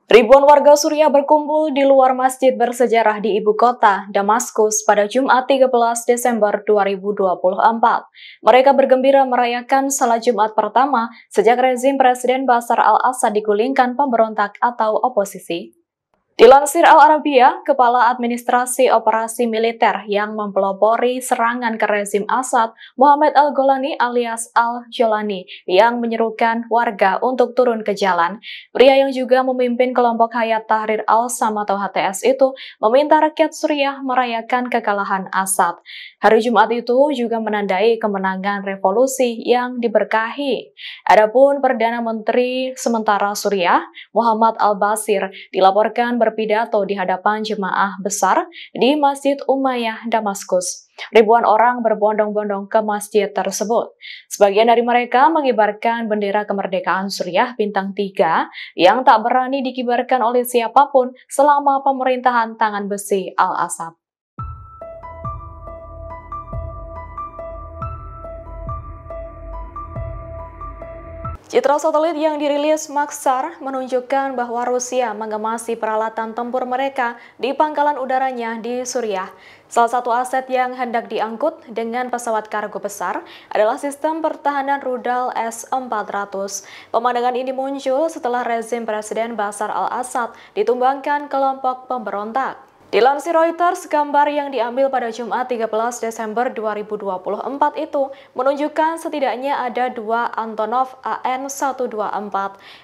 Ribuan warga Suriah berkumpul di luar masjid bersejarah di ibu kota, Damaskus, pada Jumat 13 Desember 2024. Mereka bergembira merayakan salat Jumat pertama sejak rezim Presiden Bashar al-Assad digulingkan pemberontak atau oposisi. Dilansir Al-Arabiya, Kepala Administrasi Operasi Militer yang mempelopori serangan ke rezim Assad, Muhammad Al-Golani alias Al-Jolani, yang menyerukan warga untuk turun ke jalan. Pria yang juga memimpin kelompok Hayat Tahrir Al-Sham atau HTS itu meminta rakyat Suriah merayakan kekalahan Assad. Hari Jumat itu juga menandai kemenangan revolusi yang diberkahi. Adapun Perdana Menteri sementara Suriah, Muhammad Al-Bashir, dilaporkan berpidato di hadapan jemaah besar di Masjid Umayyah, Damaskus. Ribuan orang berbondong-bondong ke masjid tersebut. Sebagian dari mereka mengibarkan bendera kemerdekaan Suriah bintang 3 yang tak berani dikibarkan oleh siapapun selama pemerintahan tangan besi Al-Assad. Citra satelit yang dirilis Maxar menunjukkan bahwa Rusia mengemasi peralatan tempur mereka di pangkalan udaranya di Suriah. Salah satu aset yang hendak diangkut dengan pesawat kargo besar adalah sistem pertahanan rudal S-400. Pemandangan ini muncul setelah rezim Presiden Bashar al-Assad ditumbangkan kelompok pemberontak. Dilansir Reuters, gambar yang diambil pada Jumat 13 Desember 2024 itu menunjukkan setidaknya ada 2 Antonov AN-124.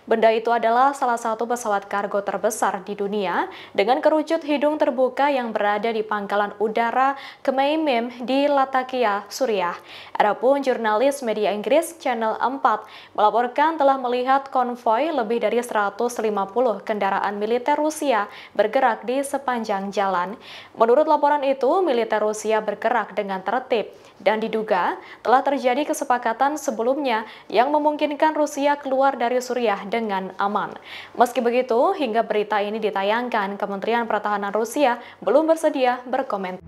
Benda itu adalah salah satu pesawat kargo terbesar di dunia dengan kerucut hidung terbuka yang berada di pangkalan udara Khmeimim di Latakia, Suriah. Adapun jurnalis media Inggris Channel 4 melaporkan telah melihat konvoi lebih dari 150 kendaraan militer Rusia bergerak di sepanjang jalan. Menurut laporan itu, militer Rusia bergerak dengan tertib dan diduga telah terjadi kesepakatan sebelumnya yang memungkinkan Rusia keluar dari Suriah dengan aman. Meski begitu, hingga berita ini ditayangkan, Kementerian Pertahanan Rusia belum bersedia berkomentar.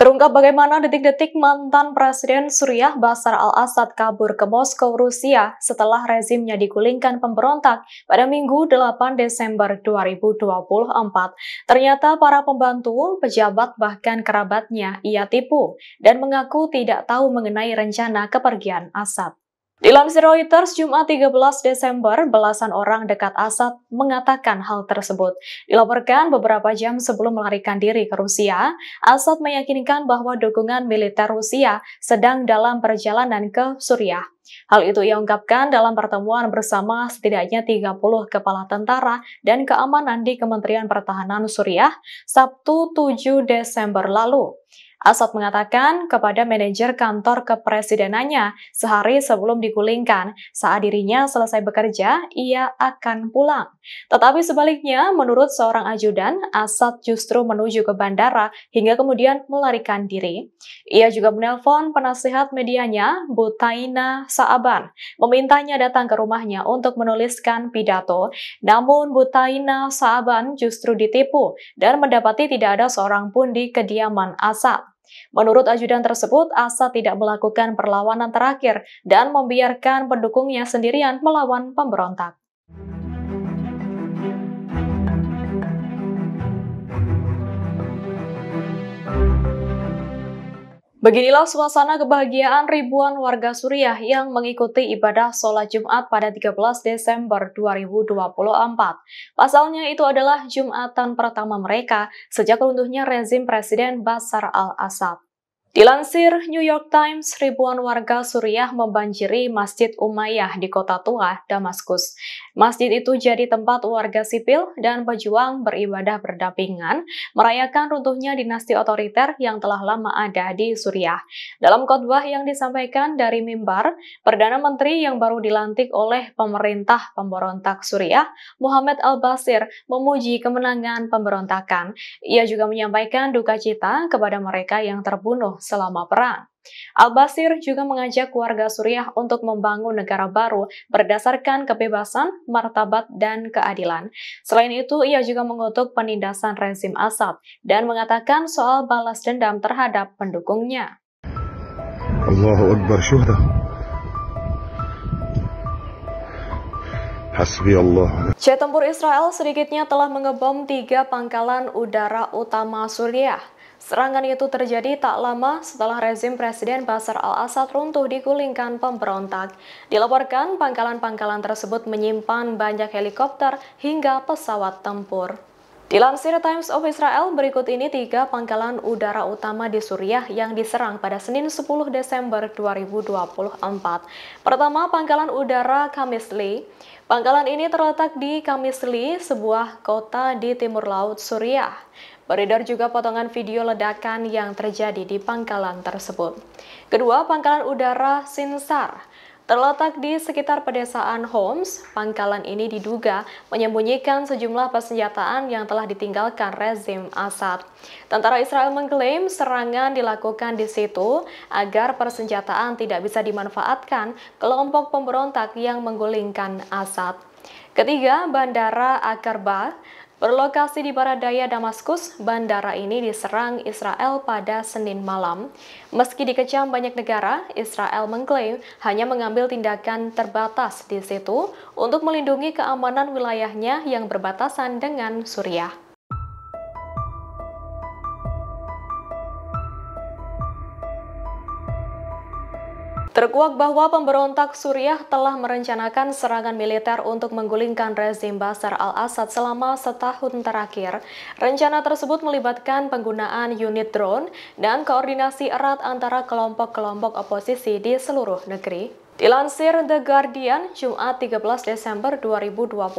Terungkap bagaimana detik-detik mantan Presiden Suriah Bashar al-Assad kabur ke Moskow, Rusia setelah rezimnya digulingkan pemberontak pada Minggu 8 Desember 2024. Ternyata para pembantu, pejabat, bahkan kerabatnya ia tipu dan mengaku tidak tahu mengenai rencana kepergian Assad. Dilansir Reuters, Jumat 13 Desember, belasan orang dekat Assad mengatakan hal tersebut. Dilaporkan beberapa jam sebelum melarikan diri ke Rusia, Assad meyakinkan bahwa dukungan militer Rusia sedang dalam perjalanan ke Suriah. Hal itu ia ungkapkan dalam pertemuan bersama setidaknya 30 kepala tentara dan keamanan di Kementerian Pertahanan Suriah, Sabtu 7 Desember lalu. Assad mengatakan kepada manajer kantor kepresidenannya sehari sebelum digulingkan, saat dirinya selesai bekerja, ia akan pulang. Tetapi sebaliknya, menurut seorang ajudan, Assad justru menuju ke bandara hingga kemudian melarikan diri. Ia juga menelpon penasihat medianya, Butaina Saaban, memintanya datang ke rumahnya untuk menuliskan pidato. Namun Butaina Saaban justru ditipu dan mendapati tidak ada seorang pun di kediaman Assad. Menurut ajudan tersebut, Assad tidak melakukan perlawanan terakhir dan membiarkan pendukungnya sendirian melawan pemberontak. Beginilah suasana kebahagiaan ribuan warga Suriah yang mengikuti ibadah sholat Jumat pada 13 Desember 2024. Pasalnya itu adalah Jumatan pertama mereka sejak runtuhnya rezim Presiden Bashar al-Assad. Dilansir New York Times, ribuan warga Suriah membanjiri Masjid Umayyah di kota tua, Damaskus. Masjid itu jadi tempat warga sipil dan pejuang beribadah berdampingan, merayakan runtuhnya dinasti otoriter yang telah lama ada di Suriah. Dalam khotbah yang disampaikan dari mimbar, Perdana Menteri yang baru dilantik oleh pemerintah pemberontak Suriah, Muhammad Al-Bashir, memuji kemenangan pemberontakan. Ia juga menyampaikan duka cita kepada mereka yang terbunuh selama perang. Al-Bashir juga mengajak warga Suriah untuk membangun negara baru berdasarkan kebebasan, martabat, dan keadilan. Selain itu, ia juga mengutuk penindasan rezim Assad dan mengatakan soal balas dendam terhadap pendukungnya. Allahu Akbar syuhada. Hasbi Allah. Jet tempur Israel sedikitnya telah mengebom 3 pangkalan udara utama Suriah. Serangan itu terjadi tak lama setelah rezim Presiden Bashar al-Assad runtuh digulingkan pemberontak. Dilaporkan pangkalan-pangkalan tersebut menyimpan banyak helikopter hingga pesawat tempur. Dilansir Times of Israel, berikut ini 3 pangkalan udara utama di Suriah yang diserang pada Senin 10 Desember 2024. Pertama, pangkalan udara Qamishli. Pangkalan ini terletak di Qamishli, sebuah kota di timur laut Suriah. Beredar juga potongan video ledakan yang terjadi di pangkalan tersebut. Kedua, pangkalan udara Sinsar. Terletak di sekitar pedesaan Homs, pangkalan ini diduga menyembunyikan sejumlah persenjataan yang telah ditinggalkan rezim Assad. Tentara Israel mengklaim serangan dilakukan di situ agar persenjataan tidak bisa dimanfaatkan kelompok pemberontak yang menggulingkan Assad. Ketiga, Bandara Aqaba. Berlokasi di barat daya Damaskus, bandara ini diserang Israel pada Senin malam. Meski dikecam banyak negara, Israel mengklaim hanya mengambil tindakan terbatas di situ untuk melindungi keamanan wilayahnya yang berbatasan dengan Suriah. Terkuak bahwa pemberontak Suriah telah merencanakan serangan militer untuk menggulingkan rezim Bashar al-Assad selama setahun terakhir. Rencana tersebut melibatkan penggunaan unit drone dan koordinasi erat antara kelompok-kelompok oposisi di seluruh negeri. Dilansir The Guardian, Jumat 13 Desember 2024,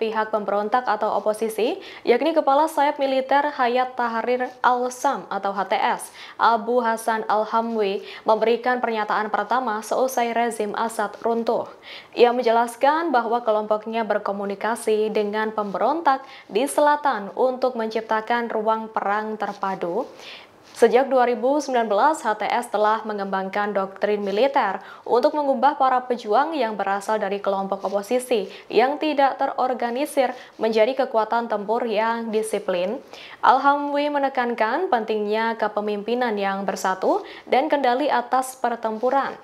pihak pemberontak atau oposisi, yakni Kepala Sayap Militer Hayat Tahrir al-Sham atau HTS, Abu Hasan al-Hamwi, memberikan pernyataan pertama seusai rezim Assad runtuh. Ia menjelaskan bahwa kelompoknya berkomunikasi dengan pemberontak di selatan untuk menciptakan ruang perang terpadu. Sejak 2019, HTS telah mengembangkan doktrin militer untuk mengubah para pejuang yang berasal dari kelompok oposisi yang tidak terorganisir menjadi kekuatan tempur yang disiplin. Al-Hamwi menekankan pentingnya kepemimpinan yang bersatu dan kendali atas pertempuran.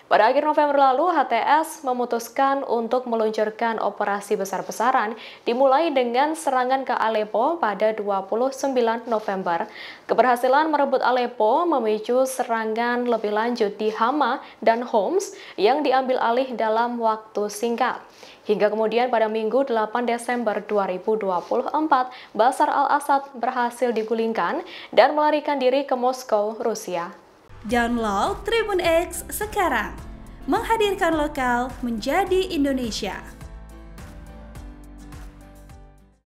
Pada akhir November lalu, HTS memutuskan untuk meluncurkan operasi besar-besaran dimulai dengan serangan ke Aleppo pada 29 November. Keberhasilan merebut Aleppo memicu serangan lebih lanjut di Hama dan Homs yang diambil alih dalam waktu singkat. Hingga kemudian pada Minggu 8 Desember 2024, Bashar al-Assad berhasil digulingkan dan melarikan diri ke Moskow, Rusia. Download Tribun X sekarang, menghadirkan lokal menjadi Indonesia.